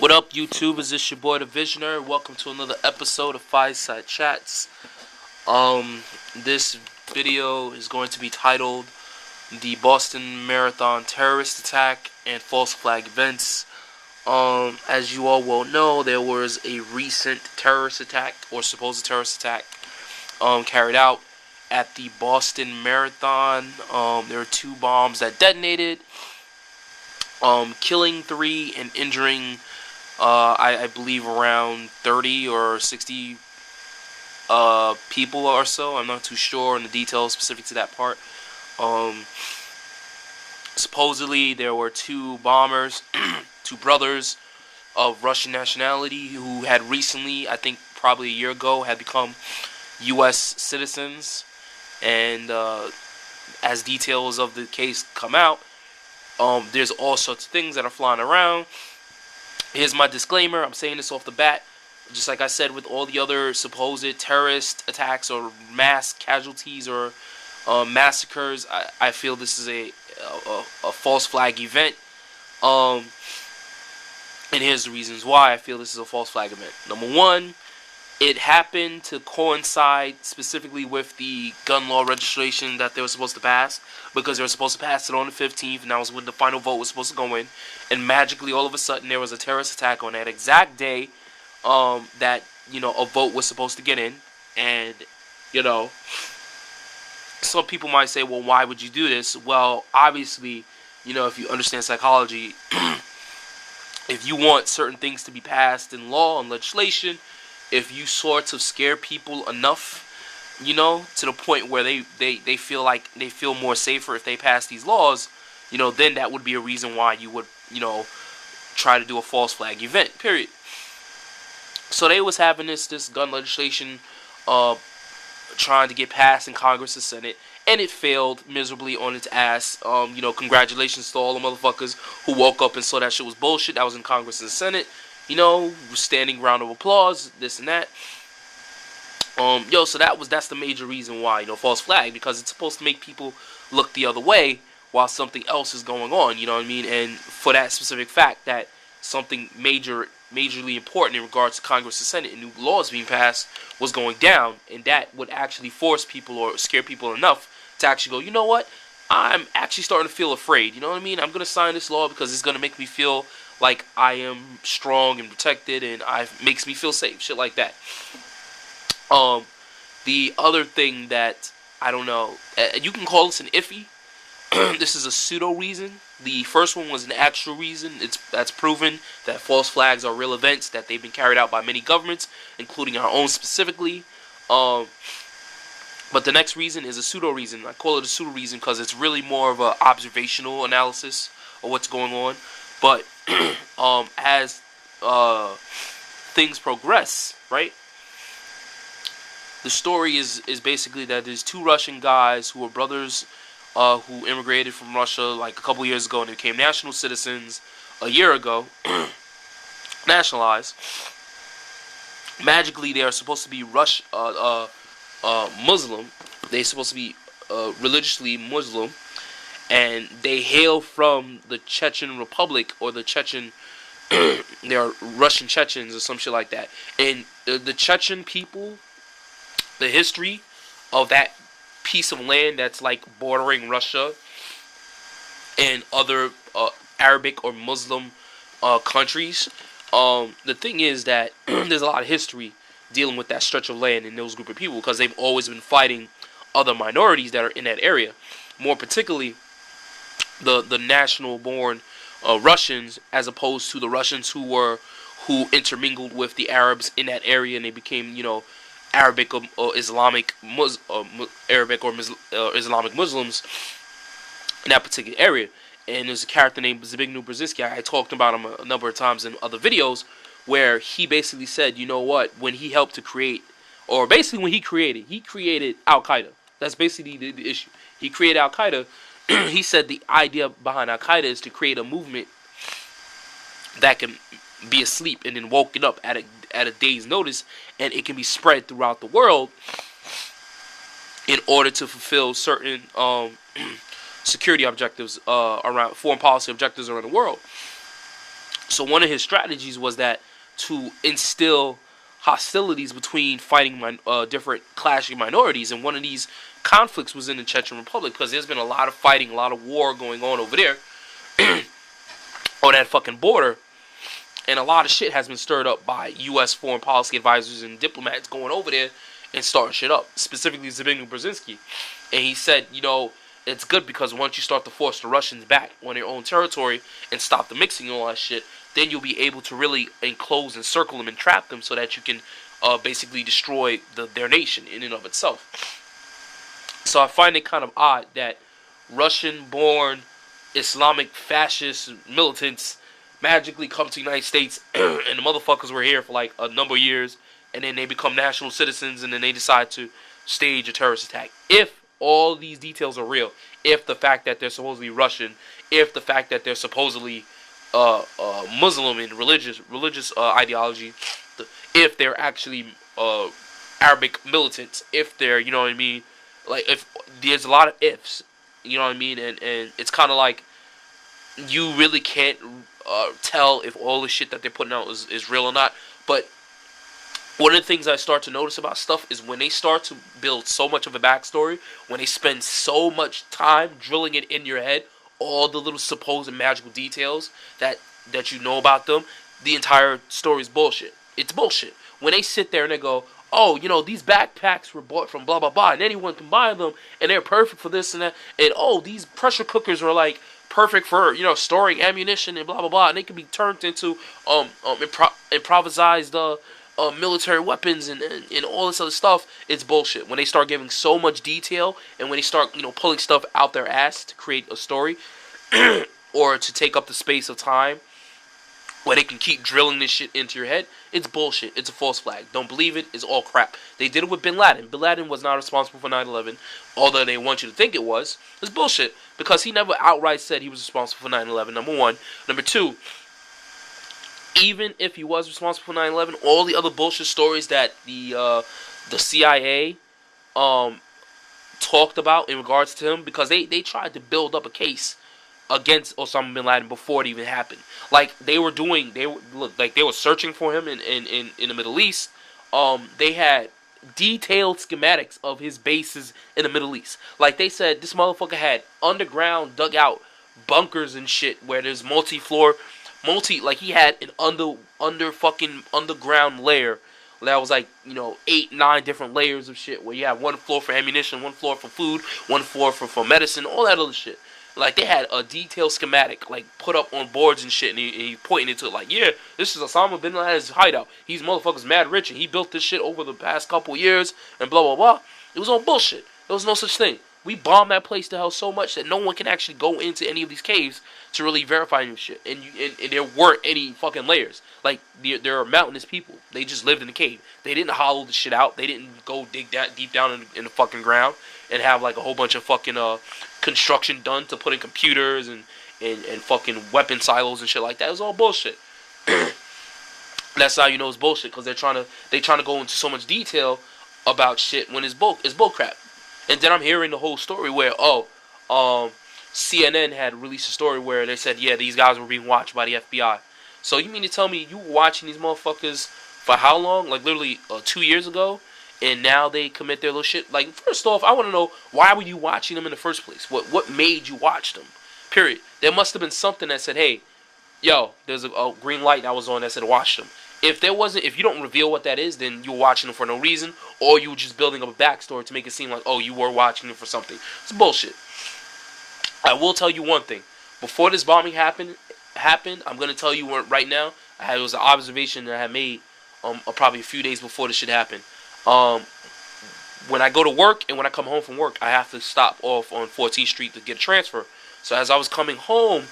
What up, YouTube? Is this your boy, the Visionary? Welcome to another episode of Firesidechats. This video is going to be titled "The Boston Marathon Terrorist Attack and False Flag Events." As you all well know, there was a recent terrorist attack, or supposed terrorist attack, carried out at the Boston Marathon. There were two bombs that detonated, killing 3 and injuring I believe around 30 or 60 people or so. I'm not too sure on the details specific to that part. Supposedly there were 2 bombers, 2 brothers of Russian nationality who had recently, I think probably a year ago, had become U.S. citizens. And as details of the case come out, there's all sorts of things that are flying around. Here's my disclaimer. I'm saying this off the bat. Just like I said with all the other supposed terrorist attacks or mass casualties or massacres, I feel this is a false flag event. And here's the reasons why I feel this is a false flag event. Number one, it happened to coincide specifically with the gun law registration that they were supposed to pass, because they were supposed to pass it on the 15th, and that was when the final vote was supposed to go in. And magically, all of a sudden, there was a terrorist attack on that exact day that, a vote was supposed to get in. And, some people might say, well, why would you do this? Well, obviously, if you understand psychology, if you want certain things to be passed in law and legislation, if you sort of scare people enough, to the point where they feel like they feel more safer if they pass these laws, then that would be a reason why you would, try to do a false flag event, period. So they was having this gun legislation trying to get passed in Congress and Senate, and it failed miserably on its ass. Congratulations to all the motherfuckers who woke up and saw that shit was bullshit. That was in Congress and Senate. Standing round of applause, this and that. So that's the major reason why, false flag, because it's supposed to make people look the other way while something else is going on, you know what I mean? And for that specific fact that something majorly important in regards to Congress and Senate and new laws being passed was going down, and that would actually force people or scare people enough to actually go, you know what? I'm actually starting to feel afraid, you know what I mean? I'm going to sign this law because it's going to make me feel like I am strong and protected, and makes me feel safe, shit like that. The other thing that, I don't know, you can call this an iffy. This is a pseudo reason. The first one was an actual reason. That's proven that false flags are real events, that they've been carried out by many governments, including our own specifically. But the next reason is a pseudo reason. I call it a pseudo reason because it's really more of an observational analysis of what's going on. But as things progress, right? The story is basically that there's 2 Russian guys who were brothers who immigrated from Russia like a couple years ago, and they became national citizens a year ago, nationalized. Magically, they are supposed to be Muslim. They're supposed to be religiously Muslim, and they hail from the Chechen Republic, or the Chechen. They are Russian Chechens or some shit like that. And the Chechen people, the history of that piece of land that's like bordering Russia and other Arabic or Muslim countries. The thing is that there's a lot of history dealing with that stretch of land and those group of people, because they've always been fighting other minorities that are in that area. More particularly, the national-born Russians, as opposed to the Russians who intermingled with the Arabs in that area, and they became, Arabic or Islamic Islamic Muslims in that particular area. And there's a character named Zbigniew Brzezinski. I talked about him a number of times in other videos, where he basically said, you know what, when he helped to create, or basically when he created Al Qaeda. That's basically the issue. He created Al Qaeda. He said the idea behind Al Qaeda is to create a movement that can be asleep and then woken up at a day's notice, and it can be spread throughout the world in order to fulfill certain security objectives around foreign policy objectives around the world. So one of his strategies was that to instill hostilities between fighting different clashing minorities, and one of these conflicts was in the Chechen Republic, because there's been a lot of fighting, a lot of war going on over there on that fucking border, and a lot of shit has been stirred up by U.S. foreign policy advisors and diplomats going over there and starting shit up, specifically Zbigniew Brzezinski. And he said, it's good because once you start to force the Russians back on their own territory and stop the mixing and all that shit, then you'll be able to really enclose and circle them and trap them so that you can basically destroy their nation in and of itself. So I find it kind of odd that Russian-born Islamic fascist militants magically come to the United States and the motherfuckers were here for like a number of years, and then they become national citizens, and then they decide to stage a terrorist attack. If all these details are real, if the fact that they're supposedly Russian, if the fact that they're supposedly Muslim in religious ideology, if they're actually Arabic militants, if they're, you know what I mean, like, if there's a lot of ifs, you know what I mean, and it's kind of like you really can't tell if all the shit that they're putting out is real or not. But one of the things I start to notice about stuff is when they start to build so much of a backstory, when they spend so much time drilling it in your head, all the little supposed magical details that you know about them, the entire story is bullshit. It's bullshit. When they sit there and they go, oh, these backpacks were bought from blah, blah, blah, and anyone can buy them, and they're perfect for this and that, and oh, these pressure cookers are like perfect for, storing ammunition and blah, blah, blah, and they can be turned into improvised military weapons and all this other stuff. It's bullshit. When they start giving so much detail, and when they start, pulling stuff out their ass to create a story, or to take up the space of time, where they can keep drilling this shit into your head, it's bullshit. It's a false flag. Don't believe it. It's all crap. They did it with Bin Laden. Bin Laden was not responsible for 9/11, although they want you to think it was. It's bullshit, because he never outright said he was responsible for 9/11, number one. Number two, even if he was responsible for 9/11, all the other bullshit stories that the CIA talked about in regards to him, because they tried to build up a case against Osama bin Laden before it even happened. Like they were searching for him in the Middle East. They had detailed schematics of his bases in the Middle East. Like they said, this motherfucker had underground dugout bunkers and shit where there's like he had an underground layer that was like 8-9 different layers of shit, where you have one floor for ammunition, one floor for food, one floor for medicine, all that other shit. Like they had a detailed schematic like put up on boards and shit, and he pointing into it like, yeah, this is Osama bin Laden's hideout. He's motherfuckers mad rich, and he built this shit over the past couple years, and blah blah blah. It was all bullshit. There was no such thing. We bombed that place to hell so much that no one can actually go into any of these caves to really verify any shit. And there weren't any fucking layers. Like there are mountainous people. They just lived in the cave. They didn't hollow the shit out. They didn't go dig that deep down in the fucking ground and have like a whole bunch of fucking construction done to put in computers and fucking weapon silos and shit like that. It was all bullshit. That's how you know it's bullshit, because they're trying to go into so much detail about shit when it's bull crap. And then I'm hearing the whole story where CNN had released a story where they said, yeah, these guys were being watched by the FBI. So you mean to tell me you were watching these motherfuckers for how long? Like literally 2 years ago, and now they commit their little shit? Like, first off, I want to know, why were you watching them in the first place? What made you watch them? Period. There must have been something that said, hey, yo, there's a green light that was on that said watch them. If you don't reveal what that is, then you're watching them for no reason, or you were just building up a backstory to make it seem like, oh, you were watching them for something. It's bullshit. I will tell you one thing. Before this bombing happened, I'm going to tell you right now, it was an observation that I had made probably a few days before this shit happened. When I go to work and when I come home from work, I have to stop off on 14th Street to get a transfer. So as I was coming home,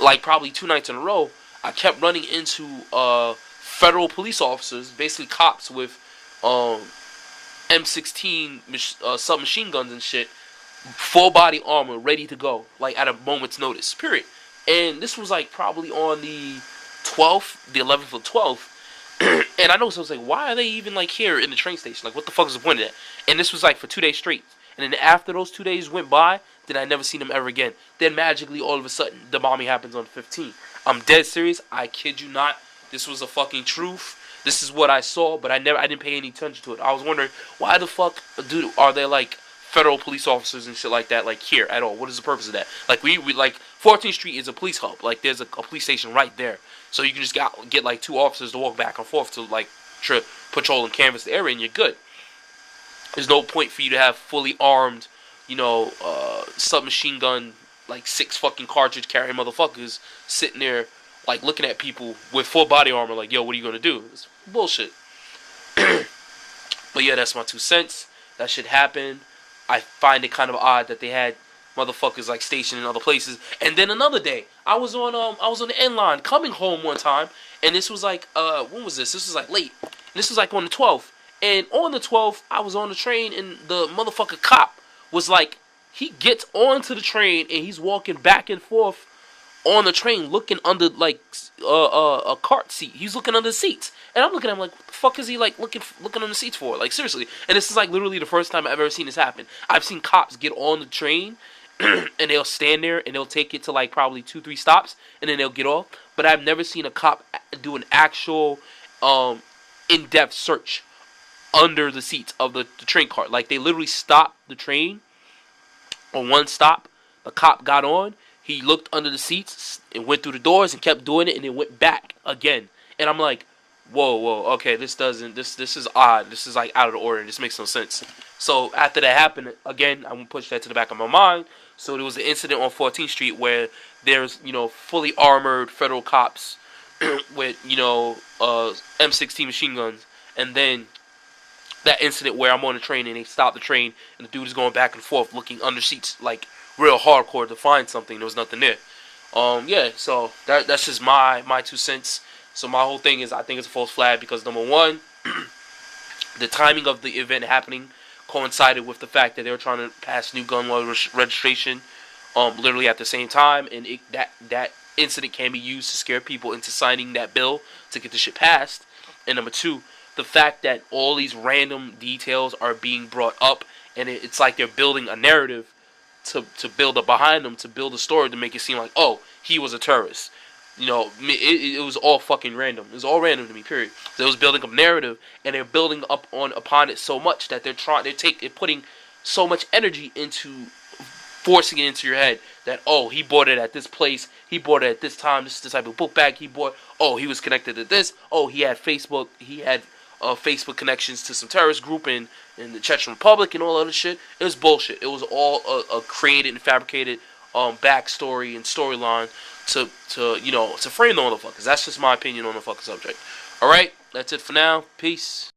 like probably 2 nights in a row, I kept running into federal police officers, basically cops with M16 submachine guns and shit, full body armor, ready to go, like at a moment's notice, period. And this was like probably on the 12th, the 11th or 12th. And I know, so I was like, why are they even like here in the train station? Like, what the fuck is the point of that? And this was like for 2 days straight. And then after those 2 days went by, then I never seen them ever again. Then magically, all of a sudden, the bombing happens on the 15th. I'm dead serious. I kid you not. This was a fucking truth. This is what I saw, but I didn't pay any attention to it. I was wondering, why the fuck are there like federal police officers and shit like that like here at all? What is the purpose of that? Like we like 14th Street is a police hub. Like there's a police station right there, so you can just get like 2 officers to walk back and forth to like patrol and canvass the area, and you're good. There's no point for you to have fully armed, submachine gun, like 6 fucking cartridge carrying motherfuckers sitting there, like looking at people with full body armor, like, yo, what are you gonna do? It's bullshit. But yeah, that's my 2 cents. That shit happened. I find it kind of odd that they had motherfuckers like stationed in other places. And then another day, I was on the N line coming home one time, and this was like when was this? This was like late. And this was like on the 12th. And on the 12th, I was on the train, and the motherfucker cop was like, he gets onto the train and he's walking back and forth on the train, looking under like a cart seat. He's looking under the seats, and I'm looking at him like, what the fuck is he like looking under the seats for? Like seriously. And this is like literally the first time I've ever seen this happen. I've seen cops get on the train and they'll stand there and they'll take it to like probably 2-3 stops, and then they'll get off. But I've never seen a cop do an actual in-depth search under the seats of the train cart. Like they literally stopped the train on one stop. The cop got on. He looked under the seats and went through the doors and kept doing it, and then went back again. And I'm like, whoa, okay, this is odd. This is like out of the order. This makes no sense. So after that happened, again, I'm gonna push that to the back of my mind. So there was an incident on 14th Street where there's, fully armored federal cops with, M16 machine guns, and then that incident where I'm on the train and they stop the train and the dude is going back and forth looking under seats like real hardcore to find something. There was nothing there. Yeah, so that's just my 2 cents. So my whole thing is, I think it's a false flag because number one, the timing of the event happening coincided with the fact that they were trying to pass new gun law registration literally at the same time, and that incident can be used to scare people into signing that bill to get the shit passed. And number two, the fact that all these random details are being brought up, and it's like they're building a narrative to build up behind them, to build a story to make it seem like, oh, he was a terrorist. It was all fucking random. It was all random to me, period. So it was building up narrative, and they're building up upon it so much that they're putting so much energy into forcing it into your head that, oh, he bought it at this place, he bought it at this time, this is the type of book bag he bought, oh, he was connected to this, oh, he had Facebook connections to some terrorist group in the Chechen Republic and all other shit. It was bullshit. It was all a created and fabricated backstory and storyline to frame the motherfuckers. That's just my opinion on the fucking subject. Alright, that's it for now. Peace.